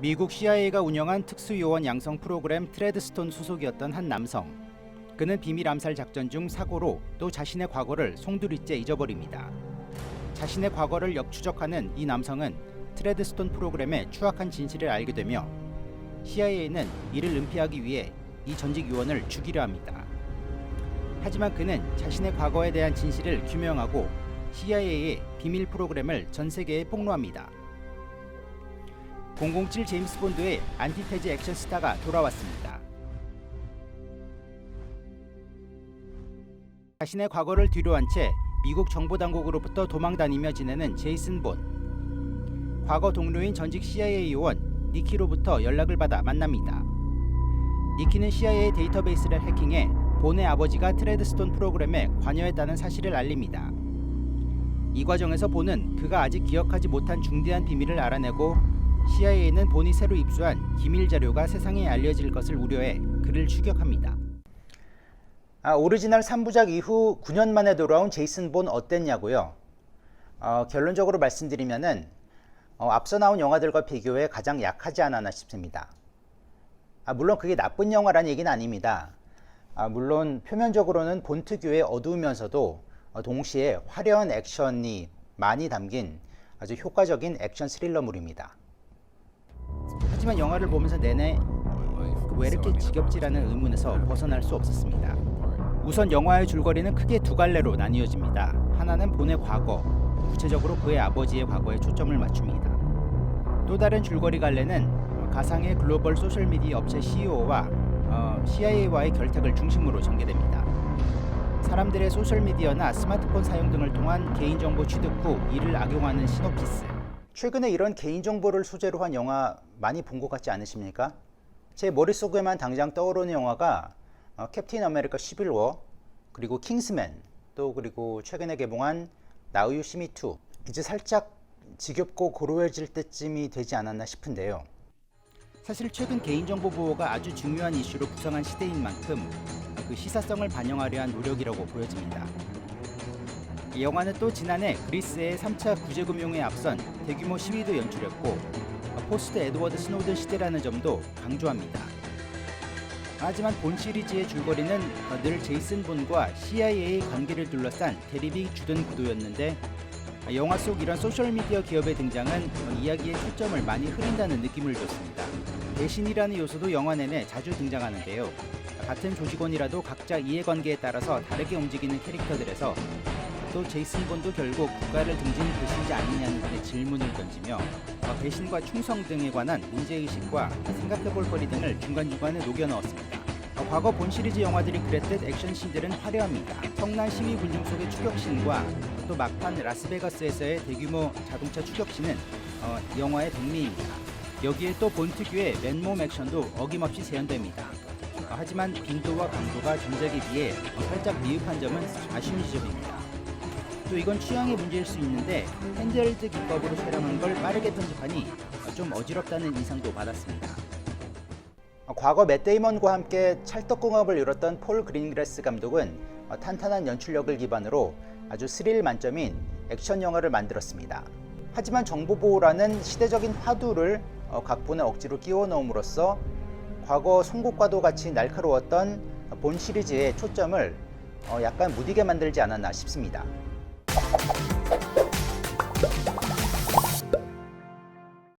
미국 CIA가 운영한 특수요원 양성 프로그램 트레드스톤 소속이었던 한 남성. 그는 비밀 암살 작전 중 사고로 또 자신의 과거를 송두리째 잊어버립니다. 자신의 과거를 역추적하는 이 남성은 트레드스톤 프로그램의 추악한 진실을 알게 되며 CIA는 이를 은폐하기 위해 이 전직 요원을 죽이려 합니다. 하지만 그는 자신의 과거에 대한 진실을 규명하고 CIA의 비밀 프로그램을 전 세계에 폭로합니다. 007 제임스 본드의 안티테즈 액션 스타가 돌아왔습니다. 자신의 과거를 뒤로한 채 미국 정보당국으로부터 도망다니며 지내는 제이슨 본. 과거 동료인 전직 CIA 요원 니키로부터 연락을 받아 만납니다. 니키는 CIA 데이터베이스를 해킹해 본의 아버지가 트레드스톤 프로그램에 관여했다는 사실을 알립니다. 이 과정에서 본은 그가 아직 기억하지 못한 중대한 비밀을 알아내고 CIA는 본이 새로 입수한 기밀 자료가 세상에 알려질 것을 우려해 그를 추격합니다. 오리지널 3부작 이후 9년 만에 돌아온 제이슨 본 어땠냐고요? 결론적으로 말씀드리면은 앞서 나온 영화들과 비교해 가장 약하지 않았나 싶습니다. 물론 그게 나쁜 영화라는 얘기는 아닙니다. 물론 표면적으로는 본 특유의 어두우면서도 동시에 화려한 액션이 많이 담긴 아주 효과적인 액션 스릴러물입니다. 하지만 영화를 보면서 내내 왜 이렇게 지겹지라는 의문에서 벗어날 수 없었습니다. 우선 영화의 줄거리는 크게 두 갈래로 나뉘어집니다. 하나는 본의 과거, 구체적으로 그의 아버지의 과거에 초점을 맞춥니다. 또 다른 줄거리 갈래는 가상의 글로벌 소셜미디어 업체 CEO와 CIA와의 결탁을 중심으로 전개됩니다. 사람들의 소셜미디어나 스마트폰 사용 등을 통한 개인정보 취득 후 이를 악용하는 시놉시스. 최근에 이런 개인정보를 소재로 한 영화 많이 본 것 같지 않으십니까? 제 머릿속에만 당장 떠오르는 영화가 캡틴 아메리카 시빌워, 그리고 킹스맨, 또 그리고 최근에 개봉한 Now You See Me Too. 이제 살짝 지겹고 고루해질 때쯤이 되지 않았나 싶은데요. 사실 최근 개인정보 보호가 아주 중요한 이슈로 부상한 시대인 만큼 그 시사성을 반영하려 한 노력이라고 보여집니다. 이 영화는 또 지난해 그리스의 3차 구제금융에 앞선 대규모 시위도 연출했고 포스트 에드워드 스노든 시대라는 점도 강조합니다. 하지만 본 시리즈의 줄거리는 늘 제이슨 본과 CIA의 관계를 둘러싼 대립이 주된 구도였는데 영화 속 이런 소셜미디어 기업의 등장은 이야기의 초점을 많이 흐린다는 느낌을 줬습니다. 배신이라는 요소도 영화 내내 자주 등장하는데요. 같은 조직원이라도 각자 이해관계에 따라서 다르게 움직이는 캐릭터들에서 또 제이슨 본도 결국 국가를 등진 배신자 아니냐는 데 질문을 던지며 배신과 충성 등에 관한 문제의식과 생각해볼 거리 등을 중간중간에 녹여 넣었습니다. 과거 본 시리즈 영화들이 그랬듯 액션씬들은 화려합니다. 성난 시위 군중 속의 추격씬과 또 막판 라스베가스에서의 대규모 자동차 추격씬은 영화의 백미입니다. 여기에 또 본 특유의 맨몸 액션도 어김없이 재현됩니다. 하지만 빈도와 강도가 전작에 비해 살짝 미흡한 점은 아쉬운 지점입니다. 또 이건 취향의 문제일 수 있는데 핸드헬드 기법으로 촬영한 걸 빠르게 편집하니 좀 어지럽다는 인상도 받았습니다. 과거 맷 데이먼과 함께 찰떡궁합을 이뤘던 폴 그린그래스 감독은 탄탄한 연출력을 기반으로 아주 스릴 만점인 액션 영화를 만들었습니다. 하지만 정보보호라는 시대적인 화두를 각본에 억지로 끼워 넣음으로써 과거 송곳과도 같이 날카로웠던 본 시리즈의 초점을 약간 무디게 만들지 않았나 싶습니다.